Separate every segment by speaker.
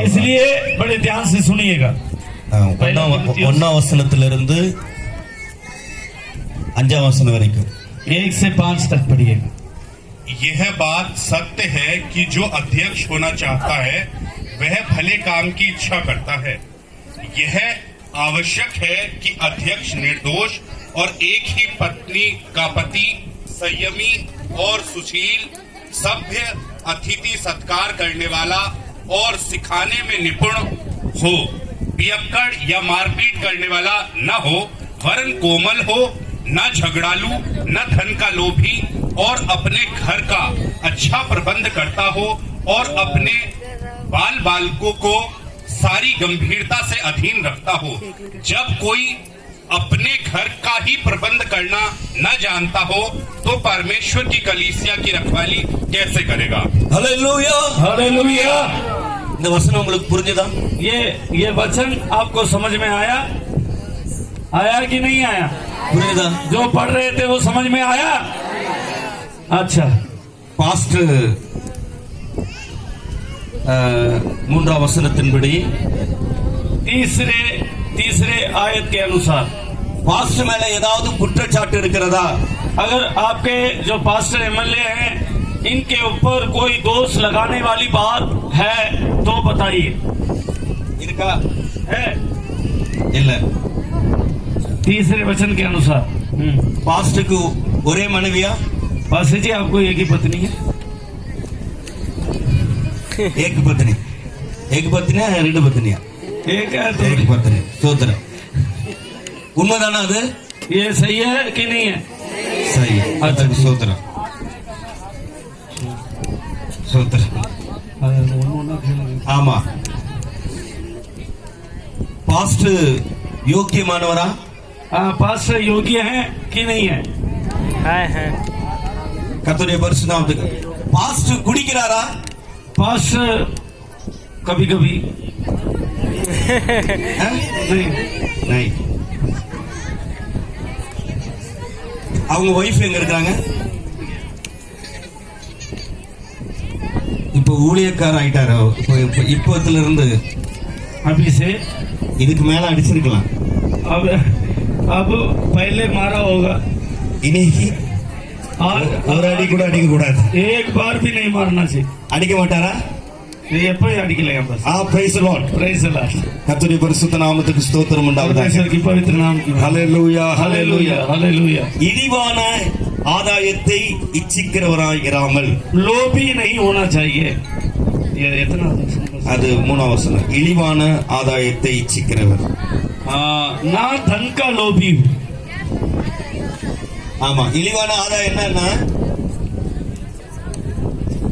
Speaker 1: इसलिए बड़े ध्यान से सुनिएगा।
Speaker 2: 1ஆம் வசனத்திலிருந்து 5ஆம் வசனம் வரைக்கும்
Speaker 1: 1 से 5 तक पढ़िएगा।
Speaker 3: यह बात सत्य है कि जो अध्यक्ष होना चाहता है वह भले काम की इच्छा करता है। यह आवश्यक है कि अध्यक्ष निर्दोष और एक ही पत्नी का पति, संयमी और सुशील, सभ्य, अतिथि सत्कार करने वाला और सिखाने में निपुण हो, पियक्कड़ या मारपीट करने वाला न हो, वरन कोमल हो, न झगड़ालू, न धन का लोभी, और अपने घर का अच्छा प्रबंध करता हो और अपने बाल बालकों को सारी गंभीरता से अधीन रखता हो। जब कोई अपने घर का ही प्रबंध करना न जानता हो तो परमेश्वर की कलीसिया की रखवाली कैसे करेगा?
Speaker 2: Hallelujah
Speaker 1: hallelujah.
Speaker 2: இந்த வசனம் உங்களுக்கு புரிஞ்சுதா?
Speaker 1: ये वचन आपको समझ में आया कि नहीं आया?
Speaker 2: புரியுதா?
Speaker 1: जो पढ़ रहे थे वो समझ में आया? अच्छा,
Speaker 2: பாஸ்டர் 3ஆம் வசனத்தின்படி
Speaker 1: तीसरे आयत के अनुसार
Speaker 2: பாஸ்டர் மேல ஏதாவது குற்றச்சாட்டு இருக்கிறதா?
Speaker 1: अगर आपके जो पास्टर एमएलए हैं इनके ऊपर कोई दोष लगाने वाली बात है तो बताइए।
Speaker 2: இருக்கா?
Speaker 1: है?
Speaker 2: இல்ல।
Speaker 1: तीसरे वचन के अनुसार
Speaker 2: பாஸ்டருக்கு ஒரே மனைவியா?
Speaker 1: पास्टर जी आपको एक ही पत्नी है?
Speaker 2: एक पत्नी ரெண்டு பத்னியா?
Speaker 1: एक है तो
Speaker 2: एक पत्नी। சோதரன் உண்மைதானா அது?
Speaker 1: ये सही है कि नहीं है?
Speaker 2: सही है। अच्छा, சோதரன் ஆமா। பாஸ்டர் யோக்கியமானவரா?
Speaker 1: पास्टर योग्य है कि नहीं है?
Speaker 4: है।
Speaker 2: கர்த்தருடைய பரிசுத்த நாமத்துக்கு। பாஸ்டர் குடிக்கிறாரா?
Speaker 1: पास्टर कभी कभी
Speaker 2: नहीं। அவங்க வைஃப் எங்க இருக்காங்க? இப்போ ஊழியக்காரர் ஆயிட்டாரு। இப்போத்துல இருந்து
Speaker 1: अभी से
Speaker 2: இதுக்கு மேல அடிச்சிருக்கலாம்।
Speaker 1: अब पहले मारा होगा।
Speaker 2: இன்னைக்கு ஒரு அடி கூட அடிக்க கூடாது।
Speaker 1: एक बार भी नहीं मारना चाहिए।
Speaker 2: அடிக்க மாட்டாரா?
Speaker 1: எப்போ அடிக்கலையா? बस
Speaker 2: praise the Lord,
Speaker 1: praise the Lord।
Speaker 2: கர்த்தருடைய பரிசுத்த நாமத்துக்கு ஸ்தோத்திரம் உண்டாவதாக।
Speaker 1: परमेश्वर की पवित्र नाम की
Speaker 2: ஹalleluya
Speaker 1: हालेलुया हालेलुया।
Speaker 2: இழிவான ஆதாயத்தை இச்சிக்கிறவராய் இராமல்,
Speaker 1: लोभी नहीं होना चाहिए। ये इतना
Speaker 2: அது 3ஆம் வசனம்। இழிவான ஆதாயத்தை இச்சிக்கிறவர்,
Speaker 1: ना धन का लोभी हो।
Speaker 2: ஆமா। இழிவான ஆதாயம் என்னன்னா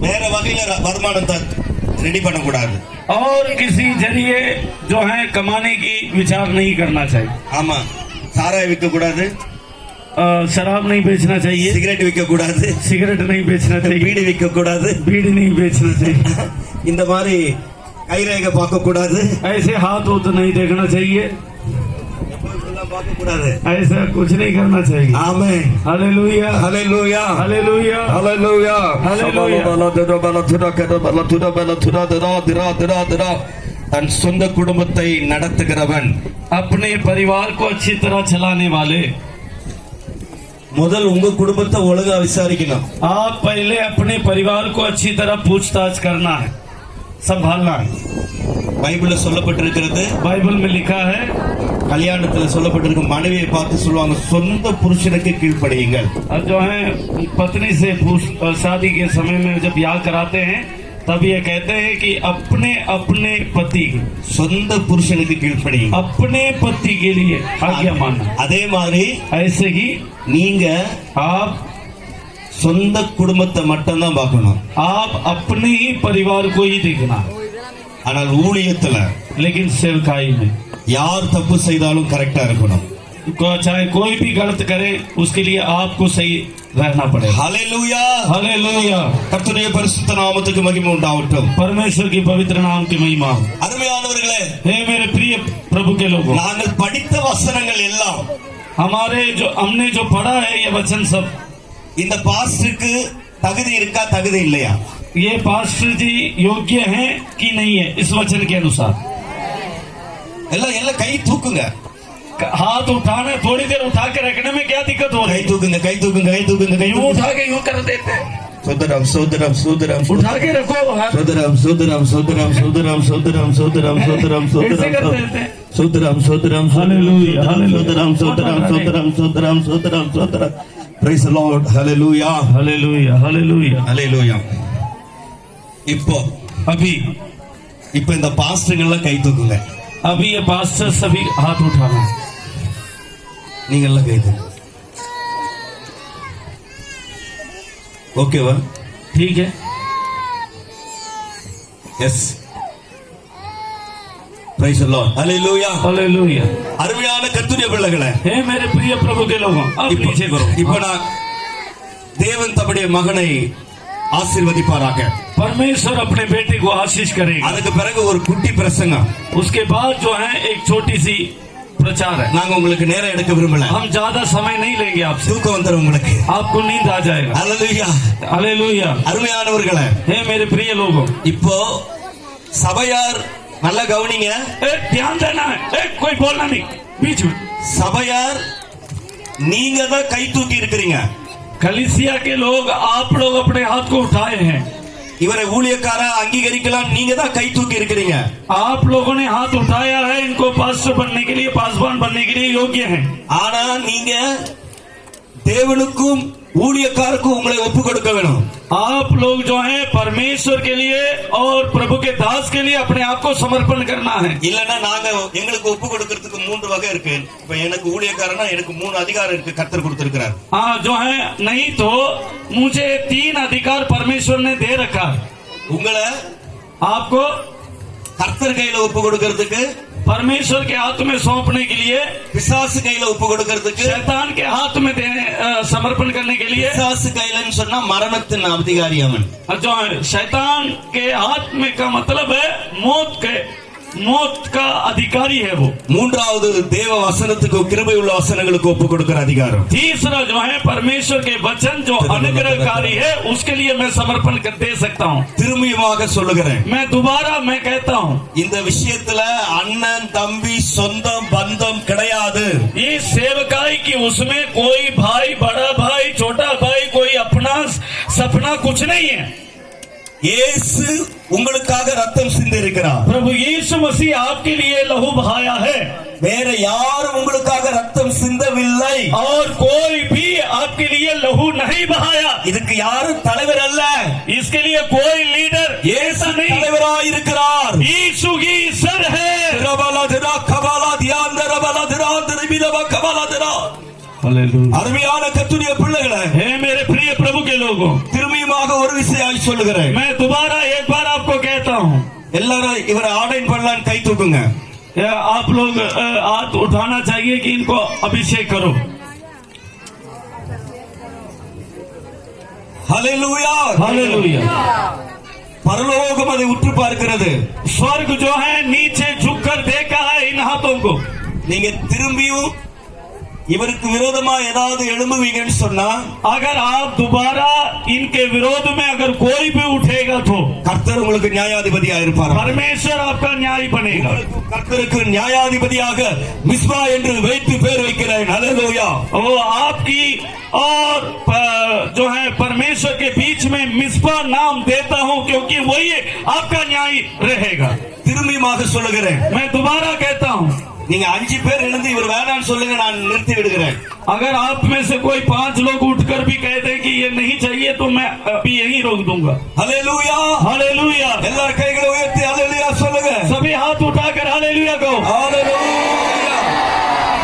Speaker 2: வேற வகையில வருமானத்தை ரெடி பண்ணக்கூடாது।
Speaker 1: और किसी जरिए जो है कमाने की विचार नहीं करना चाहिए।
Speaker 2: ஆமா। சாராய விற்க கூடாது,
Speaker 1: शराब नहीं बेचना चाहिए,
Speaker 2: சிகரெட் விற்க கூடாது,
Speaker 1: सिगरेट नहीं बेचना चाहिए,
Speaker 2: பீடி விற்க கூடாது,
Speaker 1: बीड़ी नहीं बेचना चाहिए,
Speaker 2: இந்த மாதிரி கைரேகை பார்க்க கூடாது,
Speaker 1: ऐसे हाथ तो नहीं देखना चाहिए,
Speaker 2: பார்க்க கூடாது,
Speaker 1: ऐसा कुछ नहीं करना चाहिए।
Speaker 2: ஆமென்।
Speaker 1: हालेलुया
Speaker 2: ஹalleluya
Speaker 1: हालेलुया
Speaker 2: ஹalleluya
Speaker 1: हालेलुया।
Speaker 2: தன் சொந்த குடும்பத்தை நடத்துகிறவன்,
Speaker 1: अपने परिवार को अच्छी तरह चलाने वाले।
Speaker 2: முதல் உங்க குடும்பத்தை ஒழுங்கா விசாரிக்கணும்।
Speaker 1: आप पहले अपने परिवार को अच्छी तरह पूछताछ करना है, संभालना है।
Speaker 2: பைபிள்ல சொல்லப்பட்டிருக்கிறது,
Speaker 1: बाइबल में लिखा है,
Speaker 2: கல்யாணத்துல சொல்லப்பட்டிருக்க மனைவியை பார்த்து சொல்லுவாங்க, சொந்த புருஷனுக்கு கீழ்ப்படியுங்கள்।
Speaker 1: और जो है पत्नी से शादी के समय में जब ब्याह कराते हैं तब ये कहते हैं कि अपने अपने पति,
Speaker 2: சொந்த புருஷனுக்கு கீழ்ப்படியுங்க।
Speaker 1: अपने पति के लिए आज्ञा मानना।
Speaker 2: அதே மாதிரி
Speaker 1: ऐसे ही
Speaker 2: நீங்க
Speaker 1: आप
Speaker 2: சொந்த குடும்பத்தை மட்டும் தான் பார்க்கணும்।
Speaker 1: आप अपने ही परिवार को ही देखना।
Speaker 2: ஆனால் ஊழியத்துல
Speaker 1: लेकिन सेवकाई में
Speaker 2: யார் தப்பு செய்தாலும் கரெக்டா இருக்கணும்।
Speaker 1: चाहे कोई भी गलत करे उसके लिए आपको सही रहना पड़ेगा।
Speaker 2: ஹalleluya
Speaker 1: हालेलुया।
Speaker 2: கர்த்தருடைய பரிசுத்த நாமத்துக்கு மகிமை உண்டாகட்டும்।
Speaker 1: परमेश्वर की पवित्र नाम की महिमा हो।
Speaker 2: அருமையானவர்களே,
Speaker 1: हे मेरे प्रिय प्रभु के लोगों,
Speaker 2: நாங்கள் படித்த வசனங்கள் எல்லாம்
Speaker 1: हमने जो पढ़ा है ये वचन सब
Speaker 2: இந்த பாஸ்டருக்கு தகுதி இருக்கா, தகுதி இல்லையா?
Speaker 1: ये पास्टर जी योग्य हैं कि नहीं है इस वचन के अनुसार?
Speaker 2: எல்லாம் எல்லாம் கை தூக்குங்க,
Speaker 1: हाथ उठाना, थोड़ी देर उठा के रखने में क्या दिक्कत हो
Speaker 2: கை
Speaker 1: रही है?
Speaker 2: தூக்குங்க, கை தூக்குங்க, கை தூக்குங்க, கை
Speaker 1: यूं
Speaker 2: தூக்குங்க.
Speaker 1: उठा के यूं कर देते हैं।
Speaker 2: சோதரம் சோதரம் சோதரம்
Speaker 1: उठा के रखो हाथ,
Speaker 2: சோதரம் சோதரம் சோதரம் சோதரம் சோதரம் சோதரம் சோதரம்
Speaker 1: ऐसे करते
Speaker 2: சோதரம்
Speaker 1: रहते हैं।
Speaker 2: சோதரம் சோதரம்
Speaker 1: Hallelujah, hallelujah.
Speaker 2: சோதரம் சோதரம் சோதரம் சோதரம் சோதரம் சோதரம். Praise the Lord. Hallelujah.
Speaker 1: Hallelujah, hallelujah.
Speaker 2: Hallelujah. இப்போ
Speaker 1: अभी
Speaker 2: இப்போ இந்த பாஸ்டர்கள்லாம் கை தூக்குங்க,
Speaker 1: अभी ये पास्टर सभी हाथ उठाना।
Speaker 2: நீங்க எல்லாம் கை தூக்குங்க. ஓகேவா?
Speaker 1: ठीक है,
Speaker 2: S. Praise the Lord. Hallelujah.
Speaker 1: Hallelujah.
Speaker 2: அருமையான கர்த்தருடைய பிள்ளைகளே,
Speaker 1: हे मेरे प्रिय प्रभु के लोगों, अब नीचे करो।
Speaker 2: இப்போ நான் தேவன் தம்முடைய மகனை ஆசீர்வதிப்பாராக.
Speaker 1: परमेश्वर अपने बेटे को आशीष करेगा।
Speaker 2: அதுக்கு பிறகு ஒரு குட்டி பிரசங்கம்.
Speaker 1: उसके बाद जो है एक छोटी सी प्रचार है।
Speaker 2: நாங்க உங்களுக்கு நேரம் எடுக்க விரும்பல,
Speaker 1: हम ज्यादा समय नहीं लेंगे आपसे,
Speaker 2: தூக்கம் வந்துரும் உங்களுக்கு.
Speaker 1: आपको नींद आ जाएगा।
Speaker 2: ஹalleluya.
Speaker 1: हालेलुया।
Speaker 2: அருமையானவர்களே,
Speaker 1: हे मेरे प्रिय लोगों,
Speaker 2: இப்போ சபையார் நல்லா கவனிங்க.
Speaker 1: ध्यान देना है, कोई बोलना नहीं बीच में।
Speaker 2: சபையார் நீங்க தான் கை தூக்கி இருக்கிறீங்க.
Speaker 1: कलीसिया के लोग, आप लोग अपने हाथ को उठाए हैं।
Speaker 2: இவரை ஊழியக்காரா அங்கீகரிக்கலாம், நீங்க தான் கை தூக்கி இருக்கிறீங்க.
Speaker 1: आप लोगों ने हाथ उठाया है, इनको पास्टर बनने के लिए, पासवान बनने के लिए योग्य हैं।
Speaker 2: ஆனா நீங்க தேவனுக்கும் ஊழியக்காரருக்கும் உங்களை ஒப்பு கொடுக்க வேணும்.
Speaker 1: आप लोग जो हैं परमेश्वर के लिए और प्रभु के दास के लिए अपने आप को समर्पण करना है।
Speaker 2: இல்லன்னா நாங்க எங்களுக்கு ஒப்பு கொடுக்கிறதுக்கு 3 வகை இருக்கு. இப்ப எனக்கு ஊழியக்காரனா எனக்கு 3 அதிகாரம் இருக்கு, கர்த்தர் கொடுத்திருக்கிறார்.
Speaker 1: हाँ जो है, नहीं तो मुझे 3 अधिकार परमेश्वर ने दे रखा है।
Speaker 2: உங்களை
Speaker 1: आपको
Speaker 2: கர்த்தர் கையில ஒப்பு கொடுக்கிறதுக்கு,
Speaker 1: परमेश्वर के हाथ में सौंपने के लिए,
Speaker 2: பிசாசு கையில ஒப்பு கொடுக்கிறதுக்கு.
Speaker 1: शैतान के हाथ में देने समर्पण करने के लिए।
Speaker 2: பிசாசு கையிலன்னு சொன்னா மரணத்தின் அதிகாரி அவன்.
Speaker 1: जो है शैतान के हाथ में का मतलब है मौत का अधिकारी है वो।
Speaker 2: மூன்றாவது தேவ வசனத்துக்கு, கிருபை உள்ள வசனங்களுக்கு ஒப்பு கொடுக்கிற அதிகாரம்.
Speaker 1: तीसरा जो है परमेश्वर के वचन जो अनुग्रहकारी है, उसके लिए मैं समर्पण कर दे सकता हूँ।
Speaker 2: திரும்பியுமாக சொல்லுகிறேன்,
Speaker 1: मैं दोबारा मैं कहता हूँ,
Speaker 2: இந்த விஷயத்துல அண்ணன் தம்பி சொந்தம் பந்தம் கிடையாது.
Speaker 1: ये सेवकाई की उसमें कोई भाई, बड़ा भाई, छोटा भाई, कोई अपना सपना कुछ नहीं है।
Speaker 2: இயேசு உங்களுக்காக ரத்தம் சிந்தி இருக்கிறார்.
Speaker 1: प्रभु यीशु मसीह आपके लिए लहू बहाया है,
Speaker 2: வேற யாரும் உங்களுக்காக ரத்தம் சிந்தவில்லை.
Speaker 1: और कोई भी आपके लिए लहू नहीं बहाया।
Speaker 2: இதுக்கு யாரும் தலைவர் அல்ல,
Speaker 1: इसके लिए कोई लीडर
Speaker 2: இயேசு
Speaker 1: ऐसा नहीं,
Speaker 2: தலைவராய் இருக்கிறார்.
Speaker 1: यीशु की सर है।
Speaker 2: ரபலதிரா கபலா தியாந்தரபலா திராந்தரிபிதவ கபலதிரா.
Speaker 1: हालेलुया।
Speaker 2: அருமையான கர்த்தருடைய பிள்ளைகளே,
Speaker 1: हे मेरे प्रिय प्रभु के लोगों,
Speaker 2: திரும்பியுமாக ஒரு விஷயம் சொல்லுகிறேன்.
Speaker 1: मैं दोबारा एक बार आपको कहता हूँ,
Speaker 2: எல்லாரும் இவரை ஆடைன் பண்ணலான்னு கை தூக்குங்க.
Speaker 1: आप लोग हाथ उठाना चाहिए कि इनको अभिषेक करो।
Speaker 2: ஹalleluya.
Speaker 1: हालेलुया।
Speaker 2: பரலோகம் அதை உற்று பார்க்கிறது.
Speaker 1: स्वर्ग जो है नीचे झुककर देखा है इन हाथों को।
Speaker 2: நீங்க திரும்பியும் இவருக்கு விரோதமா ஏதாவது எழும்புவீங்கன்னு சொன்னா,
Speaker 1: अगर आप दोबारा इनके विरोध में अगर कोई भी उठेगा तो
Speaker 2: கர்த்தர் உங்களுக்கு நியாயாதிபதியா இருப்பார்.
Speaker 1: परमेश्वर आपका न्याय बनेगा।
Speaker 2: கர்த்தருக்கு நியாயாதிபதியாக மிஸ்பா என்று வைத்து பேர் வைக்கிறேன். ஹalleluya.
Speaker 1: वो आपकी और जो है परमेश्वर के बीच में मिस्पा नाम देता हूँ, क्योंकि वही आपका न्याय रहेगा।
Speaker 2: திரும்பியுமாக சொல்லுகிறேன்,
Speaker 1: मैं दोबारा कहता हूँ,
Speaker 2: நீங்க 5 பேர் எழுந்து இவர் வேணான்னு சொல்லுங்க, நான் நிறுத்தி விடுகிறேன்.
Speaker 1: अगर आप में से कोई 5 लोग उठकर भी कहते कि ये नहीं चाहिए तो मैं अभी यहीं रोक दूंगा।
Speaker 2: ஹalleluya.
Speaker 1: हालेलुया।
Speaker 2: எல்லாரும் கைகளை உயர்த்தி ஹalleluya சொல்லுங்க.
Speaker 1: सभी हाथ उठाकर हालेलुया कहो।
Speaker 2: ஹalleluya.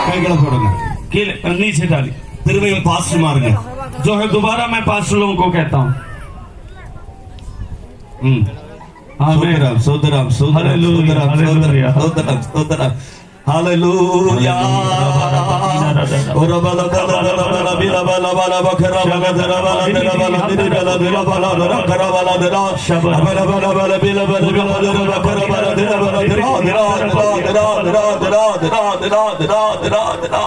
Speaker 2: கைகளை போடுங்க.
Speaker 1: नीचे डाली।
Speaker 2: திரும்பியும் பாஸ்டர் மாறுங்க.
Speaker 1: जो है दोबारा मैं 5 लोगों को कहता हूँ।
Speaker 2: சோதரம் சோதரம் சோதரம் சோதரம் சோதரம் சோதரம். ஹalleluya. ஒரபல கலபல பல பில பல பல பக்கரபல தரபல தரபல திரபல திரபல கரபல திரா பல பல பல பில பல பில தரபல கரபல திரபல திரா திரா திரா திரா திரா திரா திரா திரா திரா.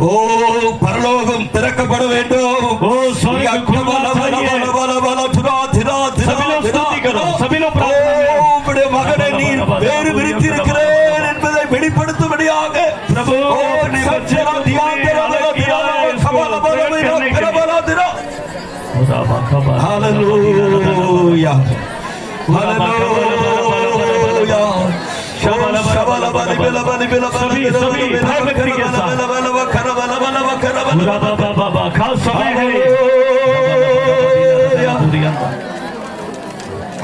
Speaker 2: ஓ பரலோகம் திறக்கப்பட வேண்டும்.
Speaker 1: ओ स्वर्ग खुलना चाहिए।
Speaker 2: பல பல பல திரா திரா திரா திரா பிரித்திருக்கிறேன் என்பதை வெளிப்படுத்தும்படியாக
Speaker 1: प्रभु
Speaker 2: ஓ,
Speaker 1: अपने बच्चे को
Speaker 2: சத்யரா, தியாந்தரா,
Speaker 1: अलग किया है, इसको
Speaker 2: கபலபலபிரா,
Speaker 1: प्रकट करने के लिए।
Speaker 2: கபலபலதிரா.
Speaker 1: खुदाबा खबर
Speaker 2: Hallelujah. Hallelujah.
Speaker 1: सभी भाई व्यक्ति के साथ खुदाबा खास समय है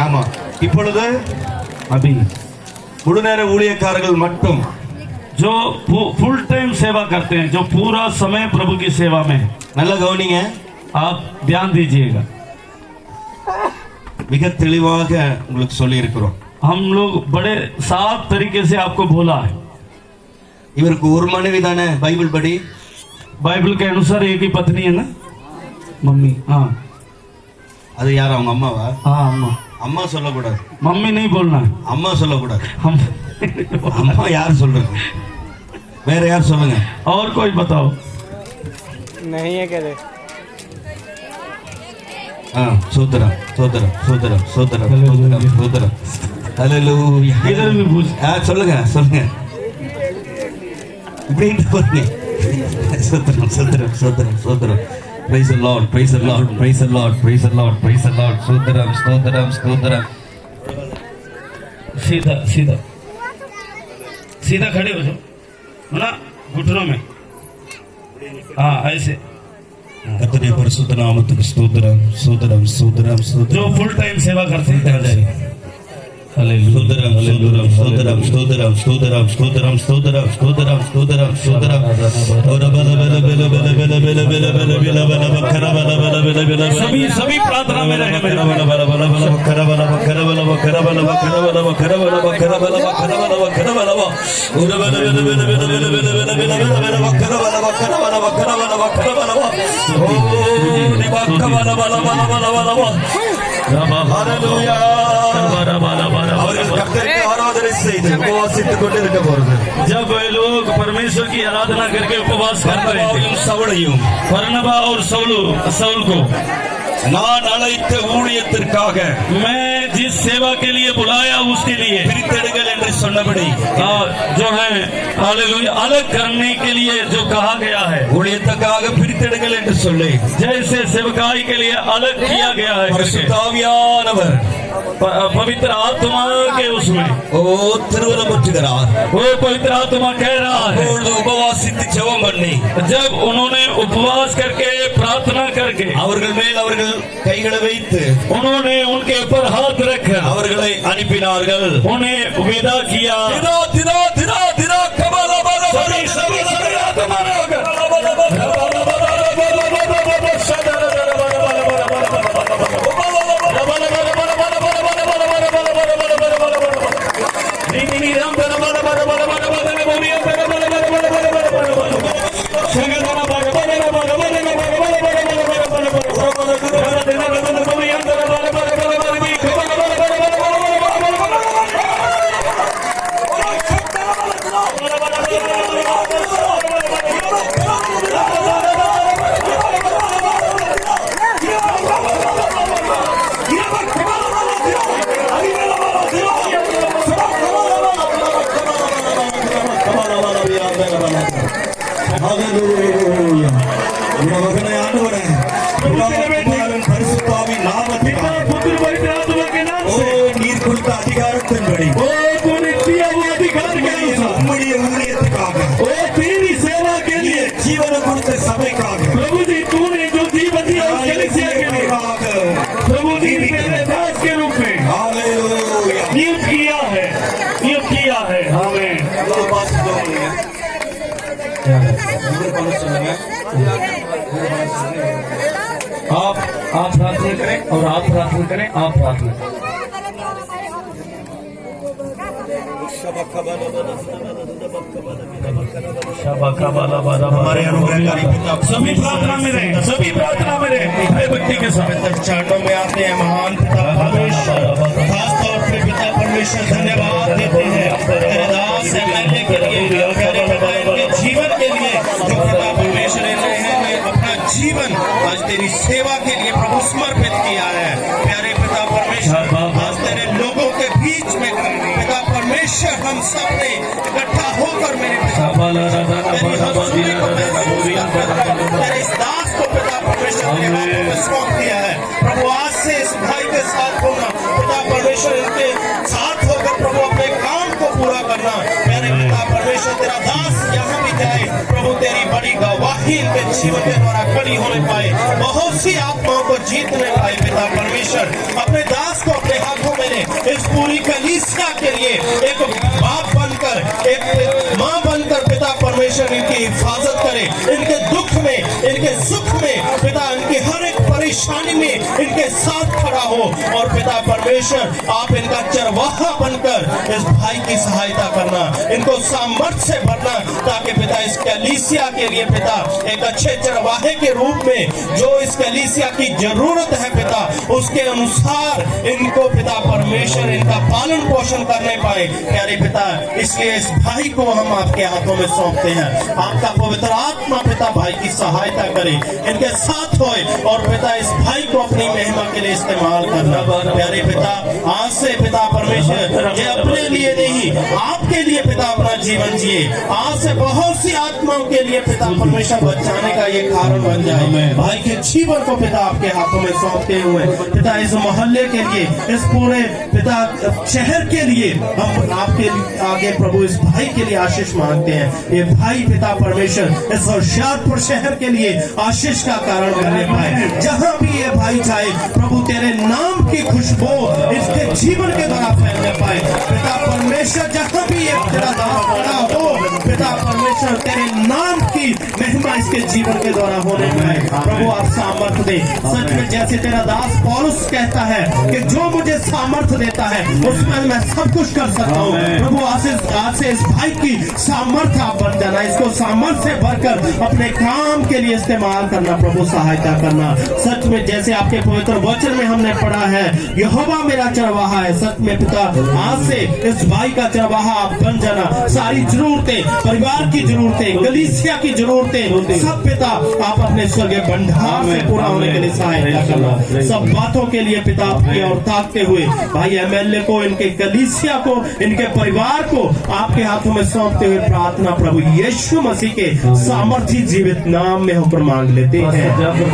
Speaker 2: ஆமா இப்பொழுது
Speaker 1: अभी
Speaker 2: முழு நேர ஊழியக்காரர்கள் மட்டும்
Speaker 1: जो फुल टाइम सेवा करते हैं, जो पूरा समय प्रभु की सेवा में,
Speaker 2: நல்ல கவனிங்க,
Speaker 1: आप ध्यान दीजिएगा।
Speaker 2: மிக தெளிவாக உங்களுக்கு சொல்லி இருக்கிறோம்.
Speaker 1: हम लोग बड़े साफ तरीके से आपको बोला है।
Speaker 2: இவருக்கு ஒரு மனைவி தானே பைபிள் படி?
Speaker 1: बाइबल के अनुसार एक ही पत्नी है ना मम्मी? हाँ
Speaker 2: அது யார், அவங்க அம்மாவா?
Speaker 1: हाँ अम्मा।
Speaker 2: அம்மா சொல்லக்கூடாது,
Speaker 1: मम्मी नहीं बोलना है,
Speaker 2: அம்மா சொல்லக்கூடாது.
Speaker 1: हम
Speaker 2: அம்மா யார் சொல்றது? வேற யார் சொல்லுங்க?
Speaker 1: और कोई बताओ।
Speaker 4: नहीं है कहते
Speaker 2: சூத்திரம் சூத்திரம் சூத்திரம் சூத்திரம் சூத்திரம் சூத்திரம். ஹல்லேலூயா.
Speaker 1: इधर भी पूछ।
Speaker 2: சொல்லுங்க சொல்லுங்க, இப்படின்ட்டு போறீங்க. சூத்திரம் சூத்திரம் சூத்திரம் சூத்திரம். Praise the Lord, praise the Lord, praise the Lord, praise the Lord, praise the Lord. ஸ்தோத்திரம் ஸ்தோத்திரம் ஸ்தோத்திரம்.
Speaker 1: सीधा सीधा सीधा खड़े हो जाओ ना, घुटनों में। हाँ ऐसे।
Speaker 2: கர்த்தருடைய பரிசுத்த நாமத்துக்கு ஸ்தோத்திரம் ஸ்தோத்திரம் ஸ்தோத்திரம்
Speaker 1: जो
Speaker 2: ஸ்தோத்திரம்.
Speaker 1: फुल टाइम सेवा करते हैं
Speaker 2: ஸ்தோத்திரம் ஸ்தோத்திரம் ஸ்தோத்திரம் ஸ்தோத்திரம் ஸ்தோத்திரம் ஸ்தோத்திரம் ஸ்தோத்திரம் ஸ்தோத்திரம் ஸ்தோத்திரம் ஸ்தோத்திரம்.
Speaker 1: सभी प्रार्थना में रहे मेरे।
Speaker 2: அவர்கள் கர்த்தருக்கு ஆராதனை செய்து உபவாசித்துக் கொண்டிருக்க போறது.
Speaker 1: जब वे लोग परमेश्वर की आराधना करके उपवास कर रहे थे,
Speaker 2: சவுளையும்
Speaker 1: बरनबा और सौल को
Speaker 2: நான் அழைத்த ஊழியத்திற்காக
Speaker 1: मैं जिस सेवा के लिए बुलाया उसके लिए
Speaker 2: பிரித்தெடுங்கள் என்று சொன்னபடி
Speaker 1: जो है हालेलुया अलग करने के लिए जो कहा गया है,
Speaker 2: ஊழியத்துக்காக பிரித்தெடுங்கள் என்று சொல்லி
Speaker 1: जैसे सेवकाई के लिए अलग किया गया है करके,
Speaker 2: பரிசுத்த ஆவியானவர்
Speaker 1: पवित्र आत्मा के उसमें
Speaker 2: ஓ திருவரமுற்றுகிறார்.
Speaker 1: वो पवित्र आत्मा कह रहा है,
Speaker 2: அப்பொழுது உபவாசித்து ஜெபம் பண்ணி
Speaker 1: जब उन्होंने उपवास करके प्रार्थना करके
Speaker 2: அவர்கள் மேல் அவர்கள் கைகளை வைத்து
Speaker 1: उन्होंने उनके ऊपर हाथ रखा,
Speaker 2: அவர்களை அனுப்பினார்கள்.
Speaker 1: उन्हें विदा किया।
Speaker 2: திரா திரா திரா திரா கபலபல
Speaker 1: सभी सभी सभी आत्मा ने होकर
Speaker 2: ஹalleluya. இந்த மகனை ஆண்டவரே பிதாவின் பரிசுத்தாவின் நாமத்தினால்
Speaker 1: पुत्र पवित्र आत्मा के नाम
Speaker 2: ஓ
Speaker 1: से
Speaker 2: நீர் கொடுத்த அதிகாரத்தின்படி
Speaker 1: वो तूने दिया वो अधिकार के अनुसार
Speaker 2: உம்முடைய ஊழியத்துக்காக
Speaker 1: वो तेरी सेवा के लिए
Speaker 2: ஜீவனை கொடுத்த சபைக்காக
Speaker 1: प्रभु जी तूने जो जीवन दिया उस कलीसिया के लिए प्रभु जी ने मेरे दास के रूप में
Speaker 2: ஹalleluya.
Speaker 1: नियुक्त किया है हमें।
Speaker 2: இவ்வளவு பாசிட்டோம்.
Speaker 1: आप प्रार्थना करें और आप प्रार्थना करें, आप प्रार्थना करें।
Speaker 2: हमारे अनुग्रहकारी पिता
Speaker 1: सभी प्रार्थना में रहे, सभी प्रार्थना में रहे हर व्यक्ति के साथ।
Speaker 3: चरणों में आते हैं महान पिता परमेश्वर, खास तौर पे पिता परमेश्वर धन्यवाद देते हैं तेरे दास एमएलए के लिए, प्यारे पिता इनके जीवन के लिए जो पिता परमेश्वर ने अपना जीवन आज तेरी सेवा के लिए प्रभु समर्पित किया है। प्यारे पिता परमेश्वर आज तेरे लोगों के बीच में पिता परमेश्वर हम
Speaker 5: हम सब ने इकट्ठा होकर मेरे तेरे इस दास को पिता परमेश्वर के हाथों में सौंप दिया है। प्रभु आज से इस भाई के साथ होना, पिता परमेश्वर इनके साथ होकर प्रभु अपने काम को पूरा करना। मेरे पिता परमेश्वर तेरा दास यहाँ भी जाए प्रभु, तेरी बड़ी गवाही इनके जीवन के द्वारा खड़ी होने पाए, बहुत सी आत्माओं को जीतने पाए। पिता परमेश्वर अपने दास को अपने हाथों में ले, इस पूरी कलीसिया के लिए एक बाप बनकर, एक माँ बनकर पिता परमेश्वर इनकी हिफाजत करे, इनके दुख में, इनके सुख में पिता, इनकी हर एक परेशानी में इनके साथ खड़ा हो। और पिता परमेश्वर आप इनका चरवाहा बनकर इस भाई की सहायता करना, इनको सामर्थ्य से भरना, ताकि पिता इस कलीसिया के लिए पिता एक अच्छे चरवाहे के रूप में जो इस कलीसिया की जरूरत है पिता, उसके अनुसार इनको पिता परमेश्वर इनका पालन पोषण करने पाए प्यारे पिता। इसलिए इस भाई को हम आपके हाथों में सौंपते हैं। आपका पवित्र आत्मा पिता भाई की सहायता करे, इनके साथ होए और पिता इस भाई को अपनी महिमा के लिए इस्तेमाल करना। प्यारे पिता आज से पिता परमेश्वर ये अपने लिए नहीं, आपके लिए पिता अपना जीवन जिए, आज से बहुत सी आत्माओं के लिए पिता परमेश्वर बचाने का ये कारण बन जाए। भाई के जीवन को पिता आपके हाथों में सौंपते हुए पिता इस मोहल्ले के लिए, इस पूरे पिता शहर के लिए हम आपके आगे प्रभु इस भाई के लिए आशीष मांगते हैं। ये भाई पिता परमेश्वर इस होशियारपुर शहर के लिए आशीष का कारण बनने पाए। जहाँ भी ये भाई जाए प्रभु तेरे नाम की खुशबू इसके जीवन के द्वारा फैलने पाए। पिता परमेश्वर जहाँ भी ये तेरा दास खड़ा हो पिता परमेश्वर तेरे नाम की महिमा इसके जीवन के द्वारा होने पाए। प्रभु आप सामर्थ्य दे, सच में जैसे तेरा दास पौलुस कहता है कि जो मुझे सामर्थ्य देता है उसमें मैं सब कुछ कर सकता हूँ। प्रभु आज से इस भाई की सामर्थ्य आप बन जाना, इसको सामर्थ्य से भरकर अपने काम के लिए इस्तेमाल करना, प्रभु सहायता करना। सच में जैसे आपके पवित्र वचन में हमने पढ़ा है यहोवा मेरा चरवाहा है, सच में पिता आज से इस भाई का चरवाहा आप बन जाना। सारी जरूरतें, परिवार की जरूरतें, कलीसिया की जरूरतें सब पिता आप अपने स्वर्गीय भंडार से पूरा होने के लिए सहायता करना। सब बातों के लिए पिता आपकी ओर ताकते हुए भाई एमएलए को, इनके कलीसिया को, इनके परिवार को आपके हाथों में सौंपते हुए प्रार्थना प्रभु यीशु मसीह के सामर्थी जीवित नाम में हम मांग लेते हैं।